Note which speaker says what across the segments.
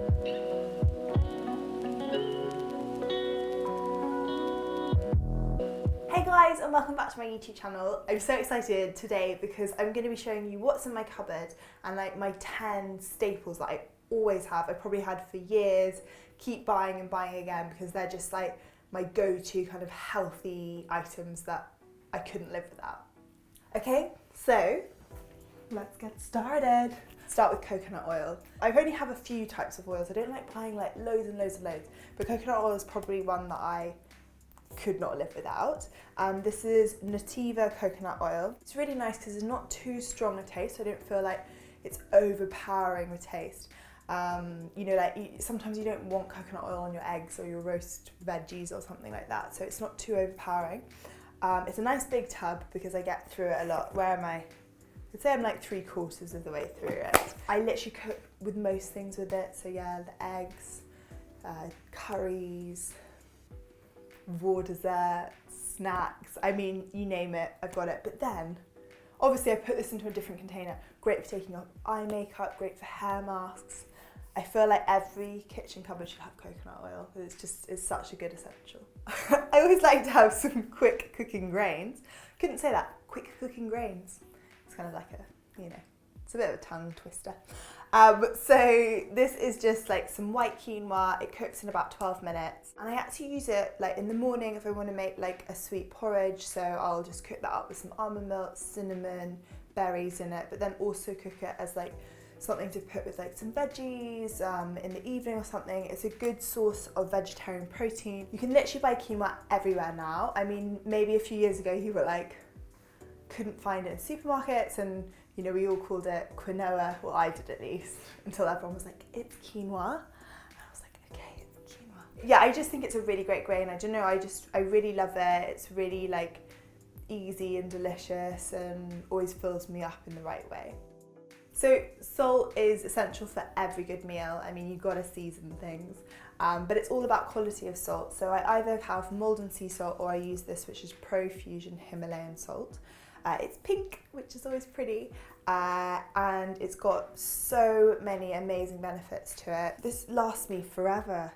Speaker 1: Hey guys, and welcome back to my YouTube channel. I'm so excited today because I'm going to be showing you what's in my cupboard and like my 10 staples that I always have. I probably had for years, keep buying and buying again because they're just like my go-to kind of healthy items that I couldn't live without. Okay, so let's get started. Start with coconut oil. I only have a few types of oils. I don't like buying like loads and loads and loads, but coconut oil is probably one that I could not live without. This is Nativa coconut oil. It's really nice because it's not too strong a taste. So I don't feel like it's overpowering the taste. You know, like sometimes you don't want coconut oil on your eggs or your roast veggies or something like that. So it's not too overpowering. It's a nice big tub because I get through it a lot. Where am I? I'd say I'm like 3/4 of the way through it. I literally cook with most things with it. So yeah, the eggs, curries, raw desserts, snacks, I mean, you name it, I've got it. But then, obviously I put this into a different container. Great for taking off eye makeup, great for hair masks. I feel like every kitchen cupboard should have coconut oil. It's such a good essential. I always like to have some quick cooking grains. Couldn't say that, quick cooking grains. It's kind of like a, you know, it's a bit of a tongue twister. So this is just like some white quinoa. It cooks in about 12 minutes. And I actually use it like in the morning if I want to make like a sweet porridge. So I'll just cook that up with some almond milk, cinnamon, berries in it, but then also cook it as like something to put with like some veggies in the evening or something. It's a good source of vegetarian protein. You can literally buy quinoa everywhere now. I mean, maybe a few years ago you were like, couldn't find it in supermarkets and you know, we all called it quinoa, well I did at least, until everyone was like, it's quinoa. And I was like, okay, it's quinoa. Yeah, I just think it's a really great grain. I don't know, I really love it. It's really like easy and delicious and always fills me up in the right way. So salt is essential for every good meal. I mean, you've got to season things, but it's all about quality of salt. So I either have Maldon sea salt or I use this, which is Profusion Himalayan salt. It's pink, which is always pretty, and it's got so many amazing benefits to it. This lasts me forever.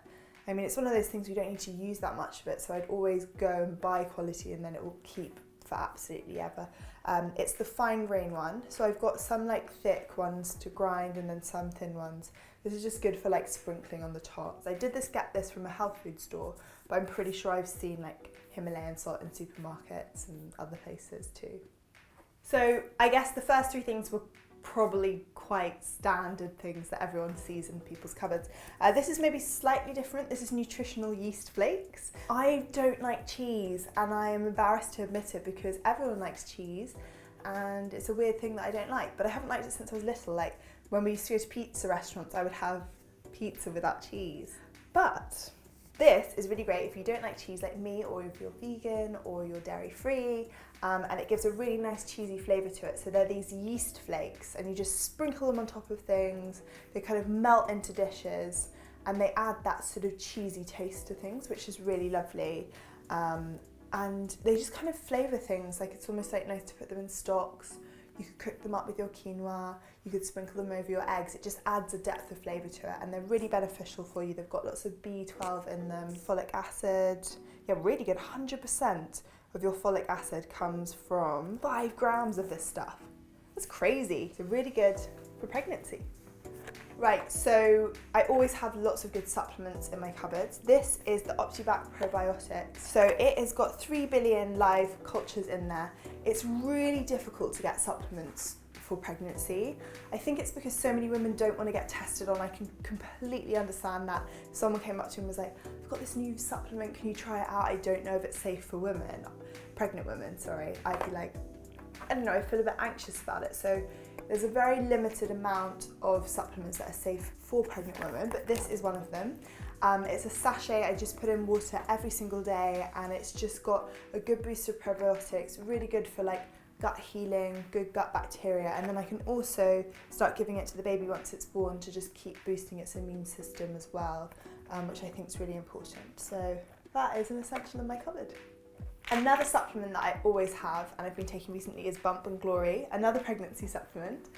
Speaker 1: I mean, it's one of those things we don't need to use that much of it, so I'd always go and buy quality and then it will keep for absolutely ever. It's the fine grain one, so I've got some like thick ones to grind and then some thin ones. This is just good for like sprinkling on the top. I did get this from a health food store, but I'm pretty sure I've seen like Himalayan salt in supermarkets and other places too. So I guess the first three things were probably quite standard things that everyone sees in people's cupboards. This is maybe slightly different. This is Nutritional Yeast Flakes. I don't like cheese and I am embarrassed to admit it because everyone likes cheese and it's a weird thing that I don't like, but I haven't liked it since I was little. Like when we used to go to pizza restaurants, I would have pizza without cheese. But this is really great if you don't like cheese like me, or if you're vegan or you're dairy free, and it gives a really nice cheesy flavour to it. So they're these yeast flakes and you just sprinkle them on top of things, they kind of melt into dishes and they add that sort of cheesy taste to things, which is really lovely. And they just kind of flavour things, like it's almost like nice to put them in stocks. You could cook them up with your quinoa, you could sprinkle them over your eggs. It just adds a depth of flavour to it and they're really beneficial for you. They've got lots of B12 in them, folic acid, yeah, really good. 100% of your folic acid comes from 5 grams of this stuff. That's crazy. It's really good for pregnancy. Right, so I always have lots of good supplements in my cupboards. This is the OptiBac Probiotics. So it has got 3 billion live cultures in there. It's really difficult to get supplements for pregnancy. I think it's because so many women don't want to get tested on. I can completely understand that. If someone came up to me and was like, I've got this new supplement, can you try it out? I don't know if it's safe for women, pregnant women, sorry. I'd be like, I don't know, I feel a bit anxious about it. So there's a very limited amount of supplements that are safe for pregnant women, but this is one of them. It's a sachet I just put in water every single day and it's just got a good boost of probiotics, really good for like gut healing, good gut bacteria, and then I can also start giving it to the baby once it's born to just keep boosting its immune system as well, which I think is really important. So that is an essential in my cupboard. Another supplement that I always have and I've been taking recently is Bump and Glory, another pregnancy supplement,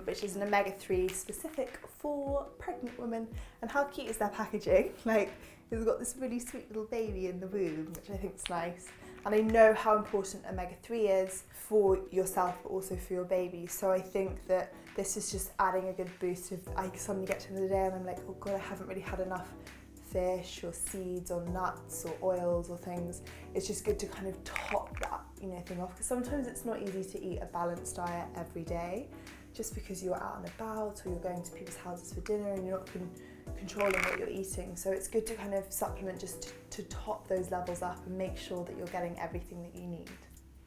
Speaker 1: which is an omega-3 specific for pregnant women. And how cute is their packaging? Like, it's got this really sweet little baby in the womb, which I think is nice. And I know how important omega-3 is for yourself, but also for your baby. So I think that this is just adding a good boost. If I suddenly get to the end of the day and I'm like, oh God, I haven't really had enough fish or seeds or nuts or oils or things, it's just good to kind of top that, you know, thing off, because sometimes it's not easy to eat a balanced diet every day just because you're out and about or you're going to people's houses for dinner and you're not controlling what you're eating. So it's good to kind of supplement just to top those levels up and make sure that you're getting everything that you need.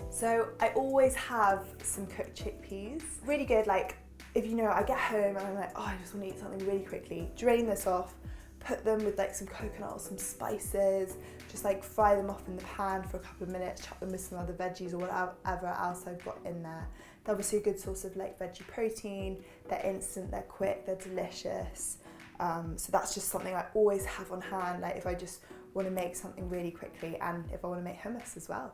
Speaker 1: So I always have some cooked chickpeas, really good. Like, if you know, I get home and I'm like, oh, I just want to eat something really quickly, drain this off, put them with like some coconut or some spices, just like fry them off in the pan for a couple of minutes, chop them with some other veggies or whatever else I've got in there. They're obviously a good source of like veggie protein, they're instant, they're quick, they're delicious. So that's just something I always have on hand, like if I just want to make something really quickly and if I want to make hummus as well.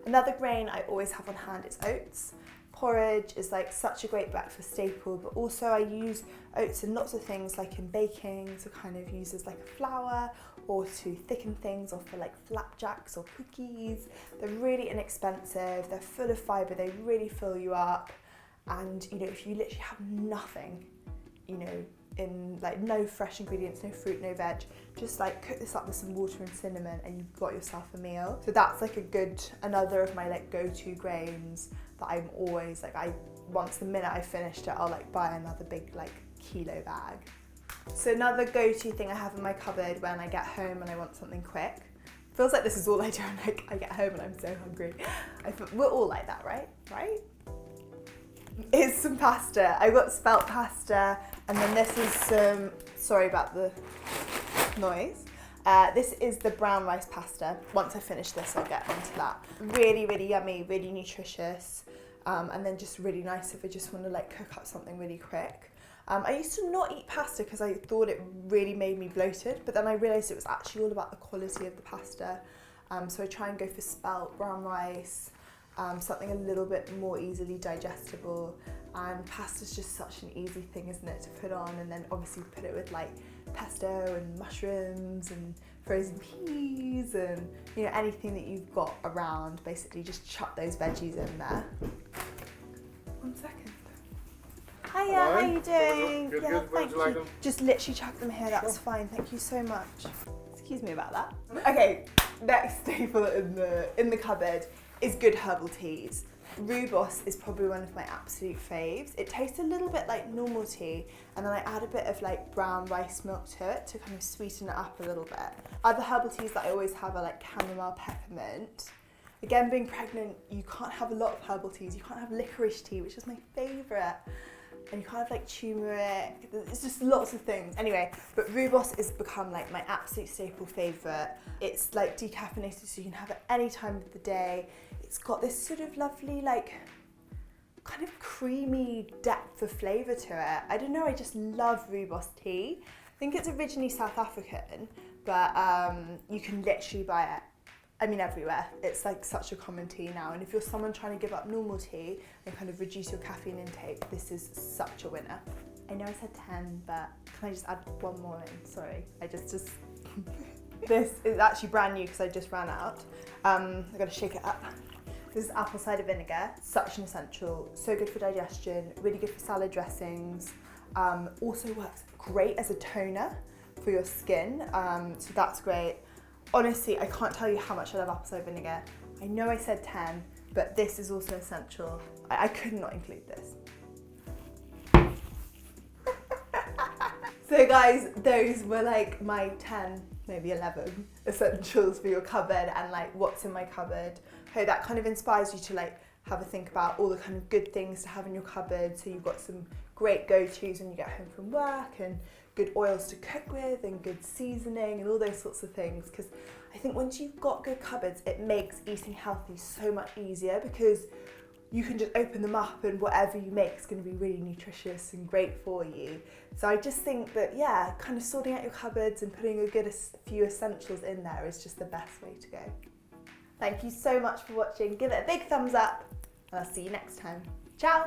Speaker 1: Another grain I always have on hand is oats. Porridge is like such a great breakfast staple, but also I use oats in lots of things, like in baking, so kind of use as like a flour or to thicken things, or for like flapjacks or cookies. They're really inexpensive, they're full of fibre, they really fill you up. And you know, if you literally have nothing, you know, in like no fresh ingredients, no fruit, no veg, just like cook this up with some water and cinnamon and you've got yourself a meal. So that's like another of my like go-to grains that I'm always like, once the minute I finished it, I'll like buy another big like kilo bag. So another go-to thing I have in my cupboard when I get home and I want something quick, feels like this is all I do, and like I get home and I'm so hungry. We're all like that, right? Is some pasta. I got spelt pasta, and then this is some, sorry about the noise. This is the brown rice pasta. Once I finish this, I'll get onto that. Really, really yummy, really nutritious, and then just really nice if I just want to like cook up something really quick. I used to not eat pasta because I thought it really made me bloated, but then I realised it was actually all about the quality of the pasta. So I try and go for spelt brown rice, something a little bit more easily digestible. And pasta's just such an easy thing, isn't it, to put on, and then obviously put it with like pesto and mushrooms and frozen peas and, you know, anything that you've got around. Basically just chuck those veggies in there. 1 second. Hiya,
Speaker 2: Hello.
Speaker 1: how you doing?
Speaker 2: Good,
Speaker 1: yeah,
Speaker 2: good. Would you like them?
Speaker 1: Just literally chuck them here, that's fine. Thank you so much. Excuse me about that. Okay, next staple in the cupboard is good herbal teas. Rooibos is probably one of my absolute faves. It tastes a little bit like normal tea, and then I add a bit of like brown rice milk to it to kind of sweeten it up a little bit. Other herbal teas that I always have are like chamomile, peppermint. Again, being pregnant, you can't have a lot of herbal teas. You can't have licorice tea, which is my favourite. And you can't have like turmeric. It's just lots of things. Anyway, but rooibos has become like my absolute staple favourite. It's like decaffeinated, so you can have it any time of the day. It's got this sort of lovely, like, kind of creamy depth of flavour to it. I don't know, I just love rooibos tea. I think it's originally South African, but you can literally buy it, I mean, everywhere. It's like such a common tea now. And if you're someone trying to give up normal tea and kind of reduce your caffeine intake, this is such a winner. I know I said 10, but can I just add one more in? Sorry, I just This is actually brand new because I just ran out. I've got to shake it up. This is apple cider vinegar, such an essential, so good for digestion, really good for salad dressings. Also works great as a toner for your skin, so that's great. Honestly, I can't tell you how much I love apple cider vinegar. I know I said 10, but this is also essential. I could not include this. So guys, those were like my 10, maybe 11 essentials for your cupboard and like what's in my cupboard. Hope that kind of inspires you to like have a think about all the kind of good things to have in your cupboard, so you've got some great go-tos when you get home from work, and good oils to cook with, and good seasoning and all those sorts of things. Because I think once you've got good cupboards, it makes eating healthy so much easier, because you can just open them up and whatever you make is going to be really nutritious and great for you. So I just think that, yeah, kind of sorting out your cupboards and putting a few essentials in there is just the best way to go. Thank you so much for watching. Give it a big thumbs up and I'll see you next time. Ciao!